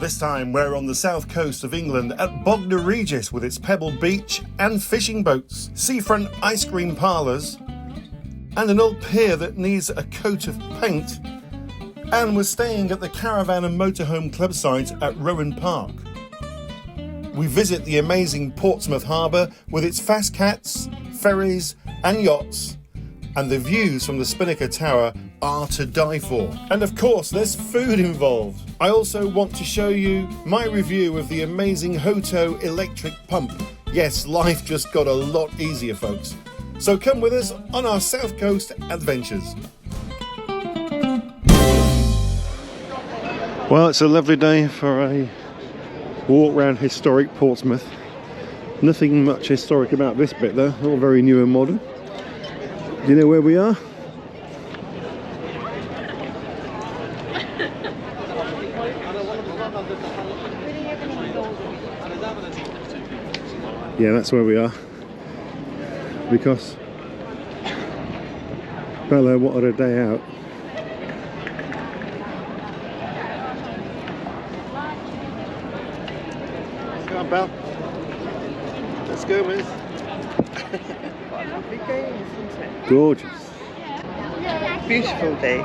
This time we're on the south coast of England at Bognor Regis with its pebbled beach and fishing boats, seafront ice cream parlours, and an old pier that needs a coat of paint. And we're staying at the Caravan and Motorhome club site at Rowan Park. We visit the amazing Portsmouth harbour with its fast cats, ferries and yachts. And the views from the Spinnaker Tower are to die for. And of course, there's food involved. I also want to show you my review of the amazing HOTO electric pump. Yes, life just got a lot easier, folks. So come with us on our South Coast adventures. Well, it's a lovely day for a walk around historic Portsmouth. Nothing much historic about this bit though, all very new and modern. Do you know where we are? Yeah, that's where we are. Because Bella wanted a day out. Come on, Belle. Let's go, miss. What a lovely day, isn't it? Gorgeous. Beautiful day.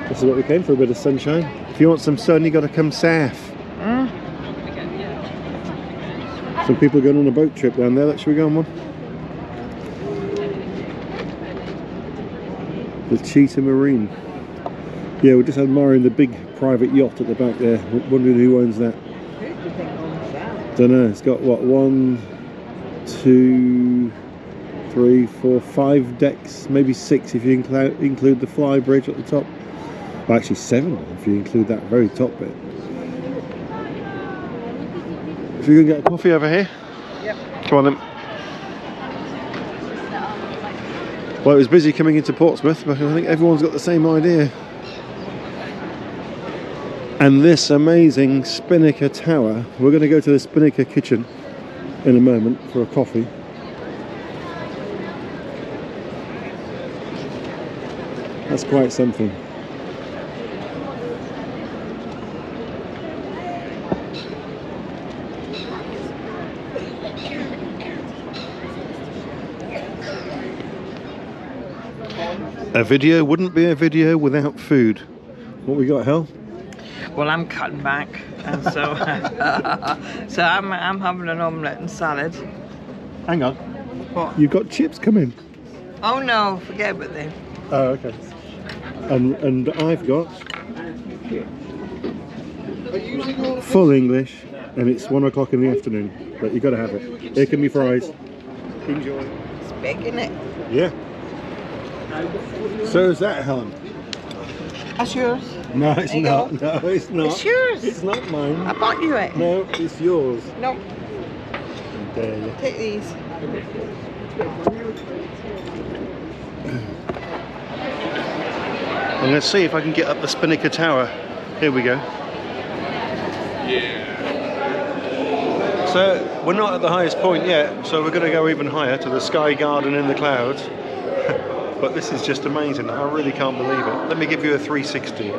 This is what we came for, a bit of sunshine. If you want some sun, you got to come south. Some people are going on a boat trip down there. Should we go on one? The Cheetah Marine. Yeah, we're just admiring the big private yacht at the back there. Wondering who owns that. Who do you think owns that? Don't know. It's got what, 1, 2, 3, 4, 5 decks, maybe 6 if you include the fly bridge at the top. Well, actually 7 if you include that very top bit. If you can get a coffee over here? Yep. Come on then. Well, it was busy coming into Portsmouth, but I think everyone's got the same idea. And this amazing Spinnaker Tower, we're going to go to the Spinnaker kitchen in a moment for a coffee. That's quite something. A video wouldn't be a video without food. What we got, Hel? Well, I'm cutting back, and so so I'm having an omelette and salad. Hang on. What? You've got chips coming. Oh no, forget about them. Oh, okay. And I've got full English, and it's 1 o'clock in the afternoon. But you got to have it. Here can be fries. Enjoy. It's big, isn't it? Yeah. So is that, Helen? That's yours. No, it's There you not. go. No, it's not. It's yours. It's not mine. I bought you it. No, it's yours. No, Dare you. take these. And let's see if I can get up the Spinnaker Tower. Here we go. So we're not at the highest point yet, so we're going to go even higher to the Sky Garden in the clouds. But this is just amazing. I really can't believe it. Let me give you a 360.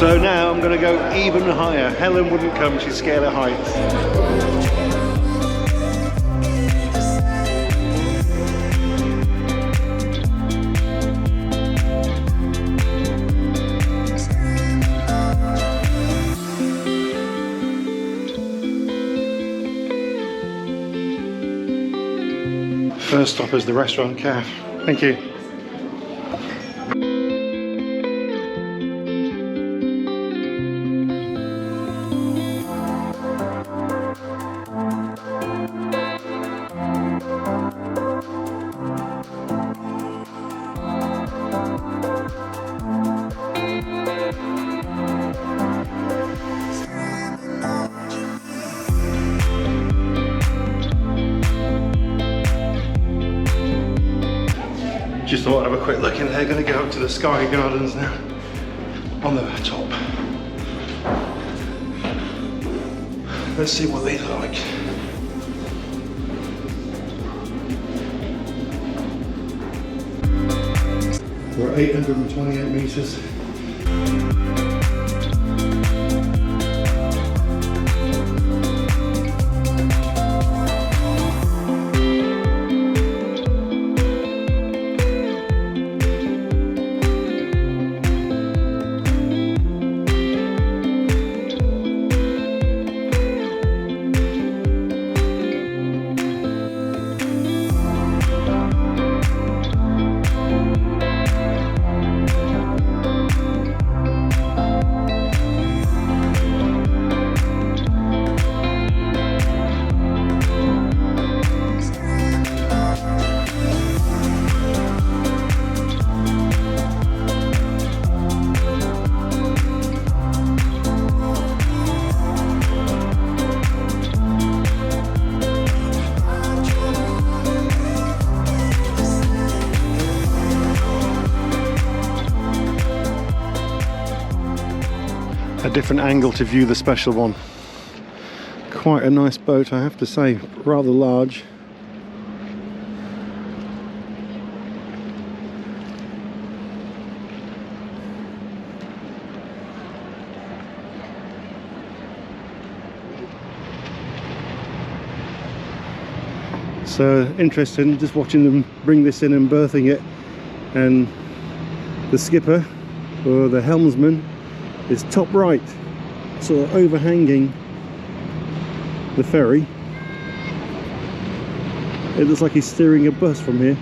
So now I'm going to go even higher. Helen wouldn't come, she's scared of heights. First stop is the restaurant Caf. Thank you. thought I'd have a quick look in there. Going to go up to the Sky Gardens now, on the top. Let's see what these are like. We're at 828 metres. A different angle to view the special one. Quite a nice boat, I have to say, rather large. So interesting, just watching them bring this in and berthing it, and the skipper or the helmsman is top right, sort of overhanging the ferry. It looks like he's steering a bus from here.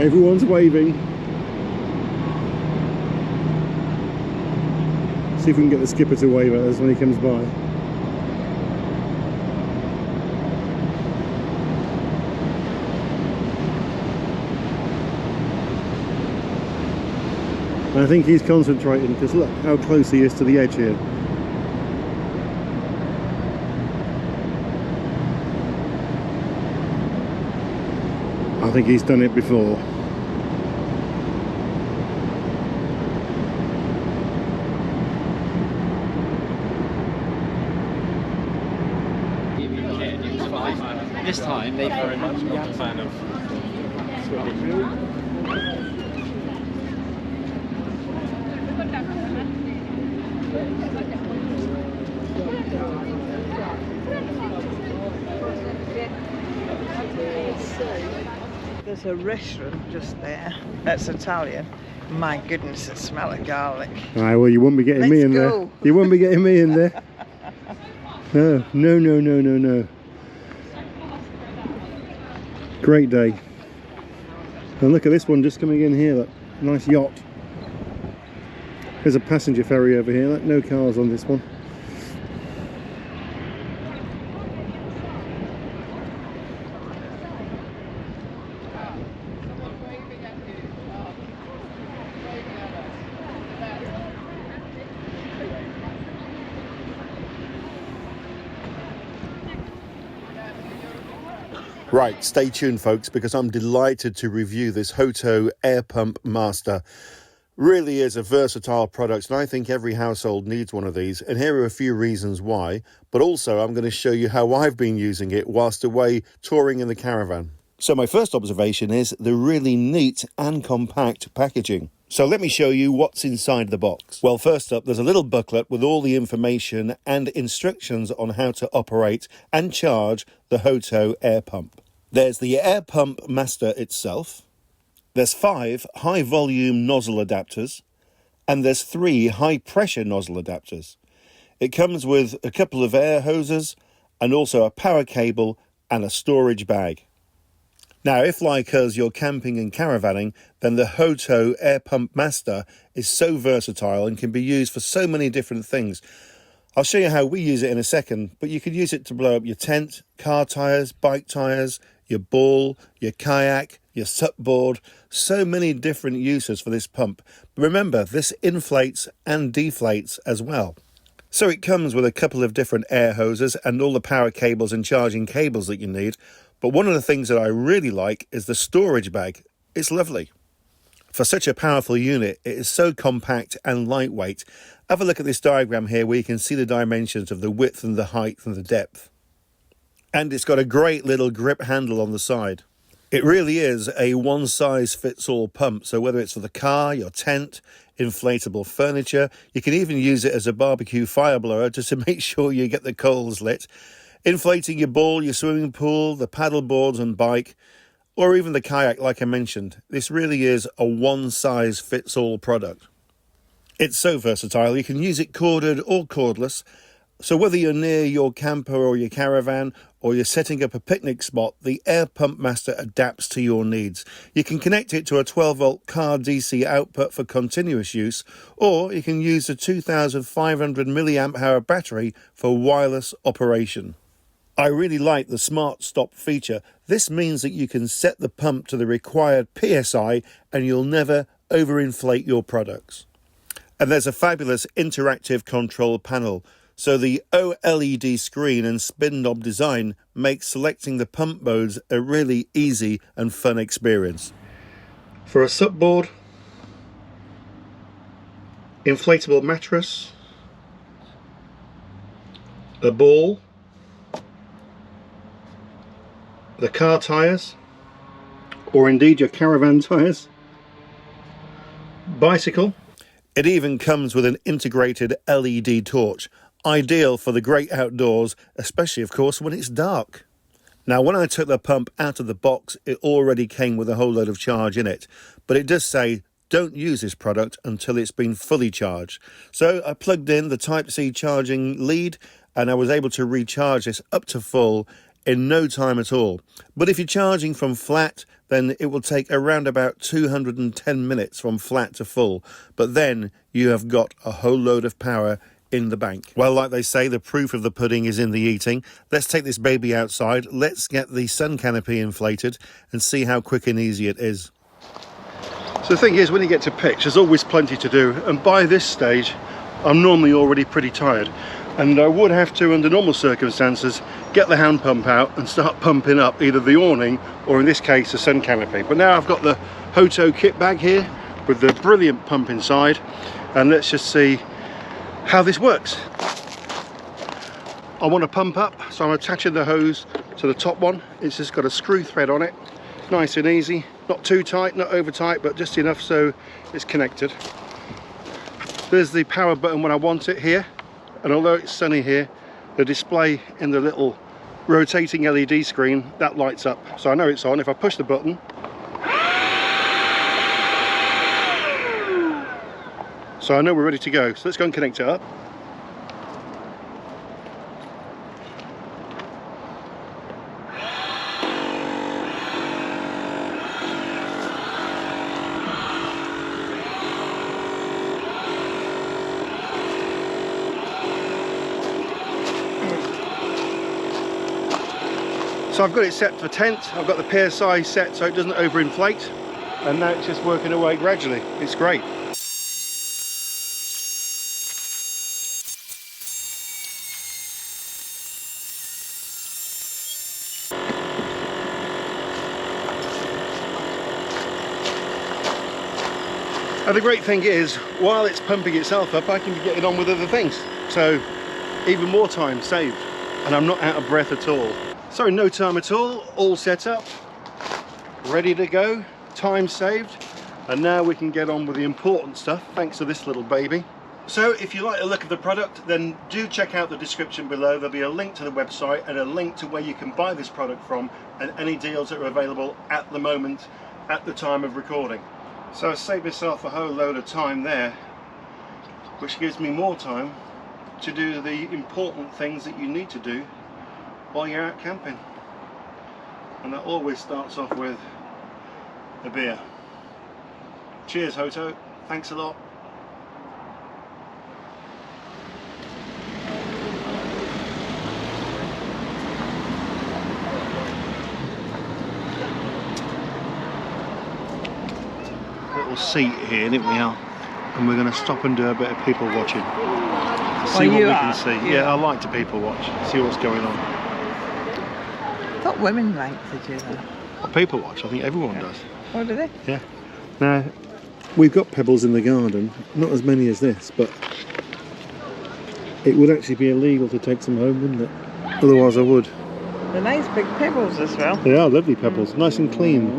Everyone's waving. See if we can get the skipper to wave at us when he comes by. And I think he's concentrating because look how close he is to the edge here. I think he's done it before. This time they very much not a fan of swimming. There's a restaurant just there that's Italian. My goodness, it smells of garlic. Aye, well, you won't be getting me in there. You won't be getting me in there. No, no, no, no, no, no. Great day. And look at this one just coming in here, that nice yacht. There's a passenger ferry over here, like no cars on this one. Right, stay tuned folks, because I'm delighted to review this HOTO Air Pump Master. Really is a versatile product, and I think every household needs one of these, and here are a few reasons why, but also I'm going to show you how I've been using it whilst away touring in the caravan. So my first observation is the really neat and compact packaging. So let me show you what's inside the box. Well, first up, there's a little booklet with all the information and instructions on how to operate and charge the HOTO air pump. There's the Air Pump Master itself. There's 5 high-volume nozzle adapters, and there's 3 high-pressure nozzle adapters. It comes with a couple of air hoses and also a power cable and a storage bag. Now, if like us you're camping and caravanning, then the HOTO Air Pump Master is so versatile and can be used for so many different things. I'll show you how we use it in a second, but you could use it to blow up your tent, car tyres, bike tyres, your ball, your kayak, your sup board. So many different uses for this pump. But remember, this inflates and deflates as well. So it comes with a couple of different air hoses and all the power cables and charging cables that you need. But one of the things that I really like is the storage bag. It's lovely. For such a powerful unit, it is so compact and lightweight. Have a look at this diagram here where you can see the dimensions of the width and the height and the depth. And it's got a great little grip handle on the side. It really is a one-size-fits-all pump, so whether it's for the car, your tent, inflatable furniture, you can even use it as a barbecue fire blower just to make sure you get the coals lit, inflating your ball, your swimming pool, the paddle boards and bike, or even the kayak like I mentioned. This really is a one-size-fits-all product. It's so versatile, you can use it corded or cordless. So whether you're near your camper or your caravan, or you're setting up a picnic spot, the Air Pump Master adapts to your needs. You can connect it to a 12-volt car DC output for continuous use, or you can use a 2,500 milliamp hour battery for wireless operation. I really like the Smart Stop feature. This means that you can set the pump to the required PSI and you'll never overinflate your products. And there's a fabulous interactive control panel. So the OLED screen and spin knob design makes selecting the pump modes a really easy and fun experience. For a sup board, inflatable mattress, a ball, the car tyres, or indeed your caravan tyres, bicycle. It even comes with an integrated LED torch. Ideal for the great outdoors, especially of course when it's dark. Now when I took the pump out of the box, it already came with a whole load of charge in it, but it does say don't use this product until it's been fully charged. So I plugged in the Type-C charging lead and I was able to recharge this up to full in no time at all. But if you're charging from flat, then it will take around about 210 minutes from flat to full, but then you have got a whole load of power in the bank. Well, like they say, the proof of the pudding is in the eating. Let's take this baby outside, let's get the sun canopy inflated and see how quick and easy it is. So the thing is, when you get to pitch, there's always plenty to do, and by this stage I'm normally already pretty tired, and I would have to, under normal circumstances, get the hand pump out and start pumping up either the awning or in this case the sun canopy. But now I've got the HOTO kit bag here with the brilliant pump inside, and let's just see how this works. I want to pump up, so I'm attaching the hose to the top one. It's just got a screw thread on it, nice and easy, not too tight, not over tight, but just enough so it's connected. There's the power button when I want it here, and although it's sunny here, the display in the little rotating LED screen, that lights up, so I know it's on. If I push the button, so I know we're ready to go. So let's go and connect it up. So I've got it set for tent. I've got the PSI set so it doesn't overinflate, and now it's just working away gradually. It's great. And the great thing is, while it's pumping itself up, I can be getting on with other things. So even more time saved, and I'm not out of breath at all. So no time at all set up, ready to go, time saved, and now we can get on with the important stuff thanks to this little baby. So if you like the look of the product, then do check out the description below. There'll be a link to the website and a link to where you can buy this product from, and any deals that are available at the moment at the time of recording. So I saved myself a whole load of time there, which gives me more time to do the important things that you need to do while you're out camping. And that always starts off with a beer. Cheers, HOTO. Thanks a lot. seat here, didn't we, Al? And we're going to stop and do a bit of people watching. See Oh, what you we are? can see. Yeah, I like to people watch, see what's going on. I thought women liked to do that. Well, people watch, I think everyone does. Oh, do they? Yeah. Now, we've got pebbles in the garden, not as many as this, but it would actually be illegal to take some home, wouldn't it? Otherwise I would. They're nice big pebbles as well. They are lovely pebbles, nice and clean.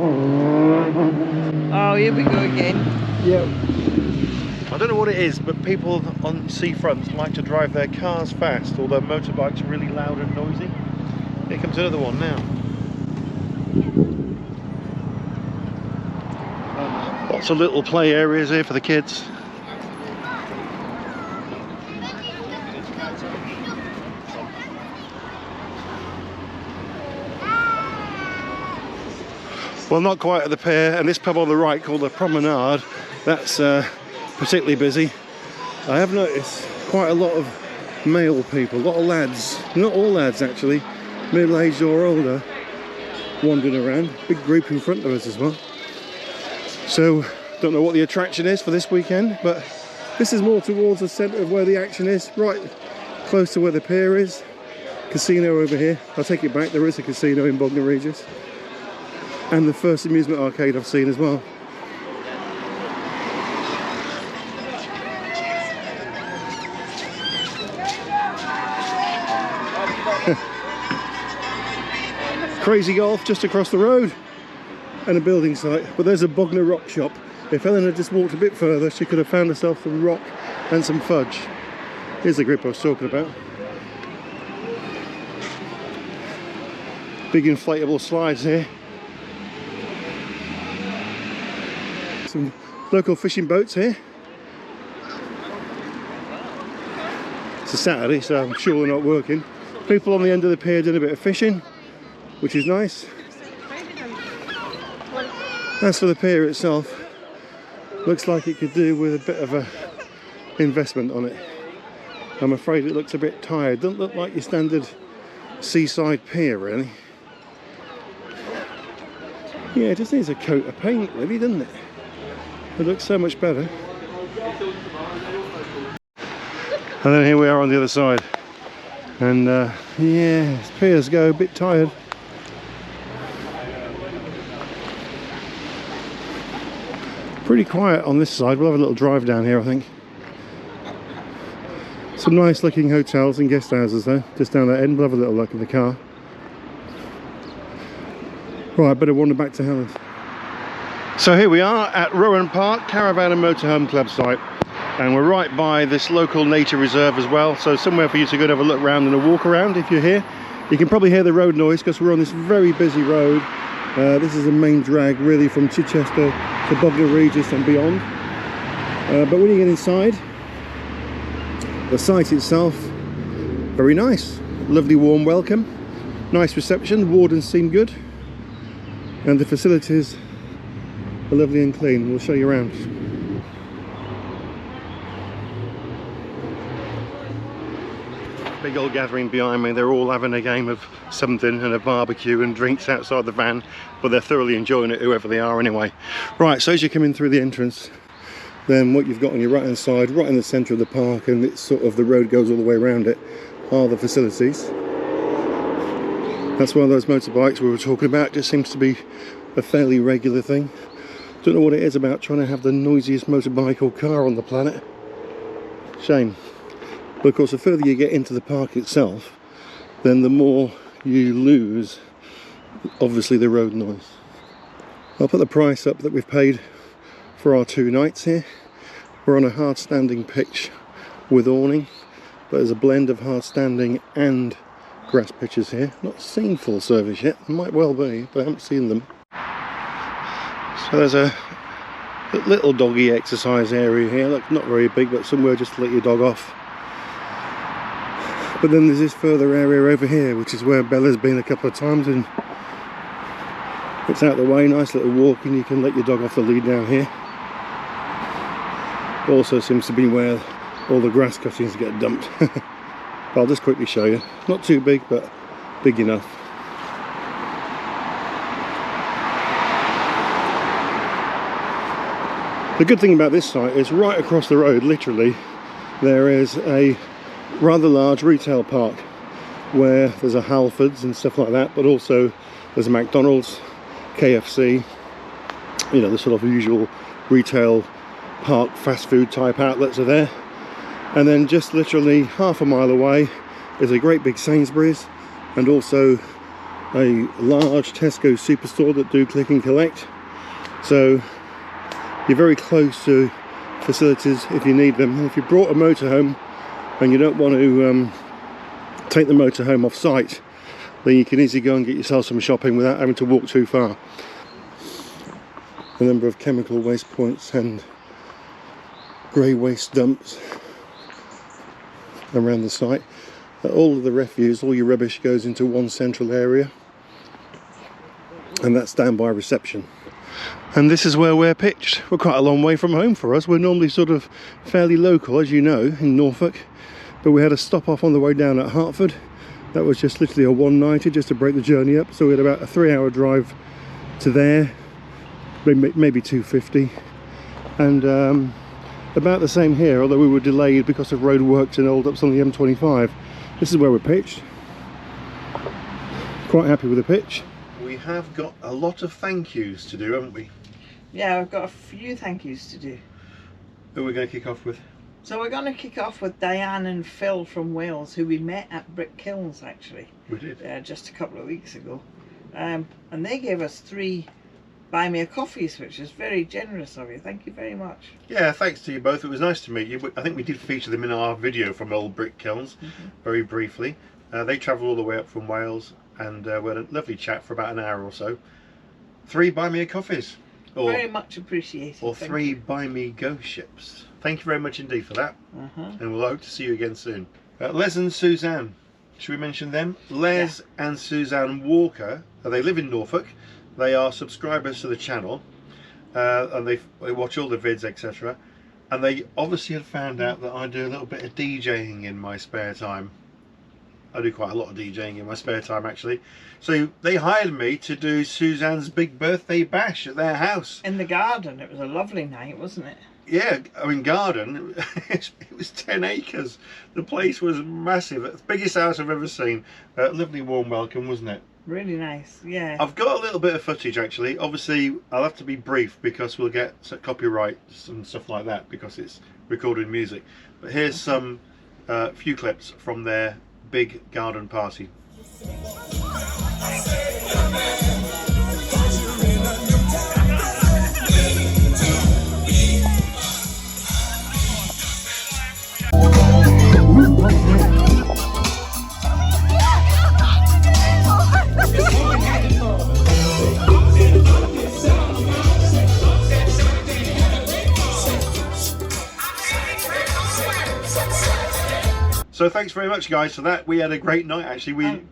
Oh, here we go again. Yeah. I don't know what it is, but people on seafronts like to drive their cars fast, although motorbikes are really loud and noisy. Here comes another one now. Lots of little play areas here for the kids. Well, not quite at the pier, and this pub on the right called the Promenade, that's particularly busy. I have noticed quite a lot of male people, a lot of lads, not all lads actually, middle-aged or older, wandering around. Big group in front of us as well. So, don't know what the attraction is for this weekend, but this is more towards the centre of where the action is, right close to where the pier is. Casino over here. I'll take it back, there is a casino in Bognor Regis. And the first amusement arcade I've seen as well. Crazy Golf just across the road and a building site, but there's a Bognor Rock shop. If Helen had just walked a bit further, she could have found herself some rock and some fudge. Here's the grip I was talking about. Big inflatable slides here. Some local fishing boats here. It's a Saturday, so I'm sure they're not working. People on the end of the pier doing a bit of fishing, which is nice. As for the pier itself, looks like it could do with a bit of a investment on it. I'm afraid it looks a bit tired. Doesn't look like your standard seaside pier, really. Yeah, it just needs a coat of paint, really, doesn't it? It looks so much better. And then here we are on the other side. And yeah, piers go a bit tired. Pretty quiet on this side. We'll have a little drive down here, I think. Some nice looking hotels and guest houses though, just down that end. We'll have a little look in the car. Right, better wander back to Helen's. So here we are at Rowan Park Caravan and Motorhome Club site, and we're right by this local nature reserve as well, so somewhere for you to go and have a look around and a walk around if you're here. You can probably hear the road noise because we're on this very busy road. This is the main drag really from Chichester to Bognor Regis and beyond. But when you get inside, the site itself, very nice. Lovely warm welcome, nice reception, wardens seem good, and the facilities are lovely and clean. We'll show you around. Big old gathering behind me. They're all having a game of something and a barbecue and drinks outside the van, but they're thoroughly enjoying it, whoever they are anyway. Right, so as you come in through the entrance, then what you've got on your right hand side, right in the centre of the park, and it's sort of the road goes all the way around it, are the facilities. That's one of those motorbikes we were talking about. Just seems to be a fairly regular thing. Don't know what it is about trying to have the noisiest motorbike or car on the planet. Shame. But of course, the further you get into the park itself, then the more you lose, obviously, the road noise. I'll put the price up that we've paid for our 2 nights here. We're on a hard standing pitch with awning, but there's a blend of hard standing and grass pitches here. Not seen full service yet, might well be, but I haven't seen them. So there's a little doggy exercise area here. Look, not very big, but somewhere just to let your dog off. But then there's this further area over here, which is where Bella's been a couple of times, and it's out the way, nice little walk, and you can let your dog off the lead down here. Also seems to be where all the grass cuttings get dumped. But I'll just quickly show you. Not too big, but big enough. The good thing about this site is right across the road, literally, there is a rather large retail park where there's a Halfords and stuff like that, but also there's a McDonald's, KFC, you know, the sort of usual retail park fast food type outlets are there. And then just literally half a mile away is a great big Sainsbury's and also a large Tesco superstore that do click and collect. So you're very close to facilities if you need them. If you brought a motorhome and you don't want to take the motorhome off site, then you can easily go and get yourself some shopping without having to walk too far. A number of chemical waste points and grey waste dumps around the site. All of the refuse, all your rubbish goes into one central area, and that's down by reception. And this is where we're pitched. We're quite a long way from home for us. We're normally sort of fairly local, as you know, in Norfolk, but we had a stop off on the way down at Hertford. That was just literally a 190 just to break the journey up, so we had about a 3-hour drive to there, maybe 250, and about the same here, although we were delayed because of road works and hold ups on the M25. This is where we're pitched. Quite happy with the pitch. We have got a lot of thank yous to do, haven't we? Yeah, I've got a few thank yous to do. Who are we going to kick off with? So we're going to kick off with Diane and Phil from Wales, who we met at Brick Kilns actually. We did. Just a couple of weeks ago. And they gave us 3 buy me a coffees, which is very generous of you. Thank you very much. Yeah, thanks to you both. It was nice to meet you. I think we did feature them in our video from Old Brick Kilns, very briefly. They travel all the way up from Wales, and we had a lovely chat for about an hour or so. 3 buy me a coffees. Very much appreciated. Or 3 buy me go ships. Thank you very much indeed for that. And we'll hope to see you again soon. Les and Suzanne. Should we mention them? Les and Suzanne Walker. They live in Norfolk. They are subscribers to the channel, and they watch all the vids, etc. And they obviously had found out that I do a little bit of DJing in my spare time. I do quite a lot of DJing in my spare time, actually. So they hired me to do Suzanne's big birthday bash at their house. In the garden. It was a lovely night, wasn't it? Yeah, I mean, garden. It was 10 acres. The place was massive. The biggest house I've ever seen. Lovely warm welcome, wasn't it? Really nice, yeah. I've got a little bit of footage actually. Obviously I'll have to be brief because we'll get copyrights and stuff like that because it's recorded music. But here's some few clips from their big garden party. So thanks very much guys for that. We had a great night actually. We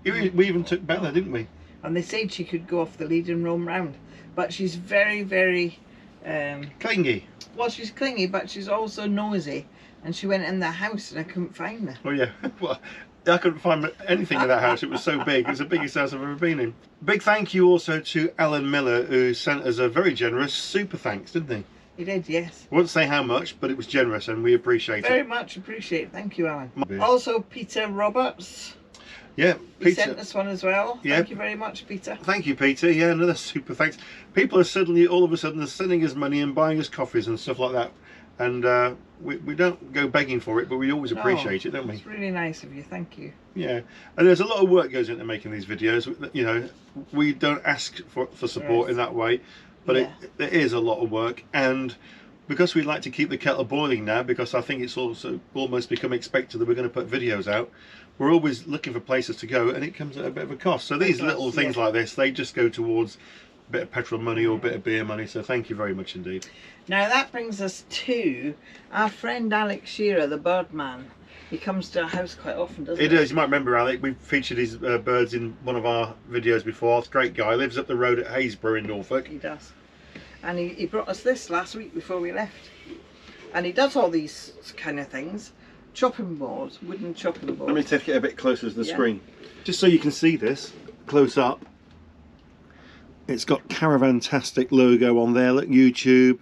even took Bella, didn't we? And they said she could go off the lead and roam round. But she's very, very... clingy. Well, she's clingy, but she's also nosy. And she went in the house and I couldn't find her. Oh yeah, well, I couldn't find anything in that house. It was so big. It was the biggest house I've ever been in. Big thank you also to Alan Miller, who sent us a very generous super thanks, didn't he? He did, yes. I won't say how much, but it was generous and we appreciate it. Very much appreciate. Thank you, Alan. Also, Peter Roberts. Yeah, Peter. He sent us one as well. Yeah. Thank you very much, Peter. Thank you, Peter. Yeah, another super thanks. People are suddenly, all of a sudden, they're sending us money and buying us coffees and stuff like that. And we don't go begging for it, but we always appreciate it, don't we? It's really nice of you. Thank you. Yeah, and there's a lot of work goes into making these videos. You know, we don't ask for support in that way, but it is a lot of work. And because we'd like to keep the kettle boiling now, because I think it's also almost become expected that we're going to put videos out, we're always looking for places to go, and it comes at a bit of a cost. So these little things like this, they just go towards a bit of petrol money or a bit of beer money. So thank you very much indeed. Now that brings us to our friend Alex Shearer, the Birdman. He comes to our house quite often, doesn't he? He does. You might remember Alec. We've featured his birds in one of our videos before. It's a great guy. Lives up the road at Haysborough in Norfolk. He does. And he brought us this last week before we left. And he does all these kind of things. Chopping boards, wooden chopping boards. Let me take it a bit closer to the screen. Just so you can see this close up. It's got Caravantastic logo on there. Look, YouTube.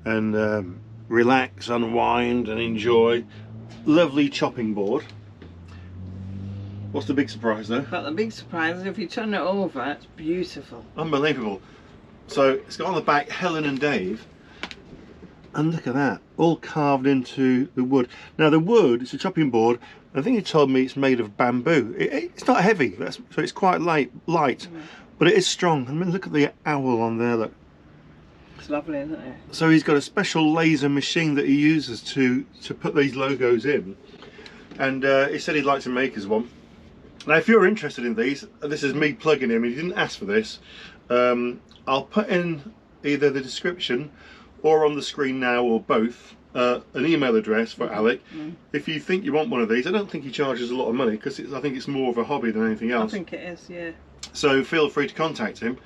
and relax, unwind and enjoy. Lovely chopping board. What's the big surprise though? But the big surprise is if you turn it over, it's beautiful. Unbelievable. So it's got on the back Helen Dave, and look at that, all carved into the wood. Now the wood, it's a chopping board. I think he told me it's made of bamboo. It's not heavy, so it's quite light, but it is strong. I mean, look at the owl on there. Look. It's lovely, isn't it? So he's got a special laser machine that he uses to put these logos in, and he said he'd like to make us one. Now, if you're interested in these, this is me plugging him. He didn't ask for this. I'll put in either the description or on the screen now, or both, an email address for Alec. If you think you want one of these, I don't think he charges a lot of money, because I think it's more of a hobby than anything else. I think it is, yeah. So feel free to contact him,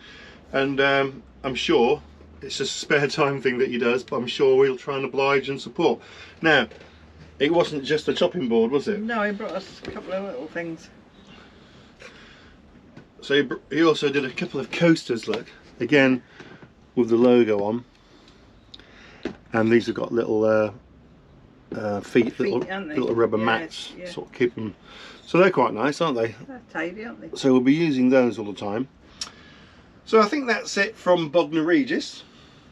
and I'm sure it's just a spare time thing that he does, but I'm sure we'll try and oblige and support. Now, it wasn't just a chopping board, was it? No, he brought us a couple of little things. So he also did a couple of coasters, look, again with the logo on, and these have got little feet, little rubber mats, sort of keep them. So they're quite nice, aren't they? They're tidy, aren't they? So we'll be using those all the time. So I think that's it from Bognor Regis.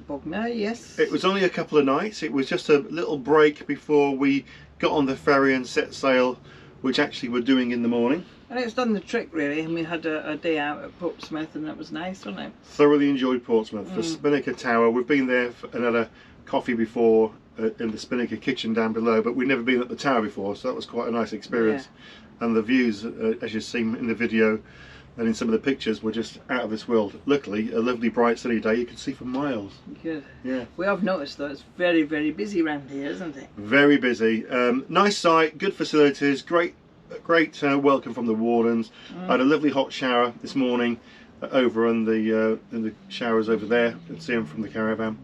Bognor, yes. It was only a couple of nights. It was just a little break before we got on the ferry and set sail, which actually we're doing in the morning. And it's done the trick really, and we had a day out at Portsmouth, and that was nice, wasn't it? Thoroughly enjoyed Portsmouth. The Spinnaker Tower, we've been there and had a coffee before in the Spinnaker kitchen down below, but we'd never been at the tower before, so that was quite a nice experience. Yeah. And the views, as you've seen in the video and in some of the pictures, were just out of this world. Luckily, a lovely bright sunny day, you can see for miles. Good. Yeah. We have noticed though, it's very, very busy around here, isn't it? Very busy. Nice site, good facilities, great welcome from the wardens. I had a lovely hot shower this morning over in the showers over there. You can see them from the caravan.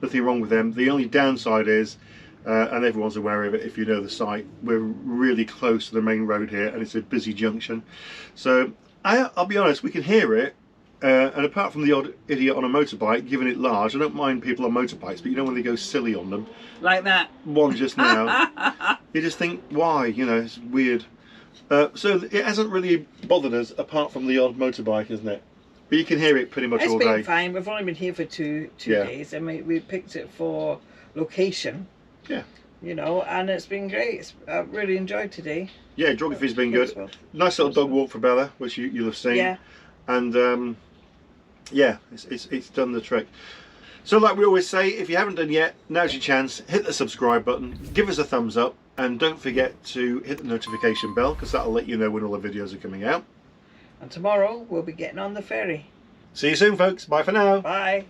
Nothing wrong with them. The only downside is, and everyone's aware of it if you know the site, we're really close to the main road here, and it's a busy junction. So I'll be honest, we can hear it, and apart from the odd idiot on a motorbike giving it large, I don't mind people on motorbikes, but you know when they go silly on them, like that one just now, you just think, why, you know, it's weird. So it hasn't really bothered us apart from the odd motorbike, isn't it? But you can hear it pretty much all day. It's been fine. We've only been here for two days, and we picked it for location. Yeah. You know, and it's been great. I've really enjoyed today. Yeah, geography's been good. Nice little dog walk for Bella, which you'll have seen. Yeah. And yeah, it's done the trick. So like we always say, if you haven't done yet, now's your chance. Hit the subscribe button, give us a thumbs up, and don't forget to hit the notification bell, because that'll let you know when all the videos are coming out. And tomorrow we'll be getting on the ferry. See you soon, folks. Bye for now. Bye.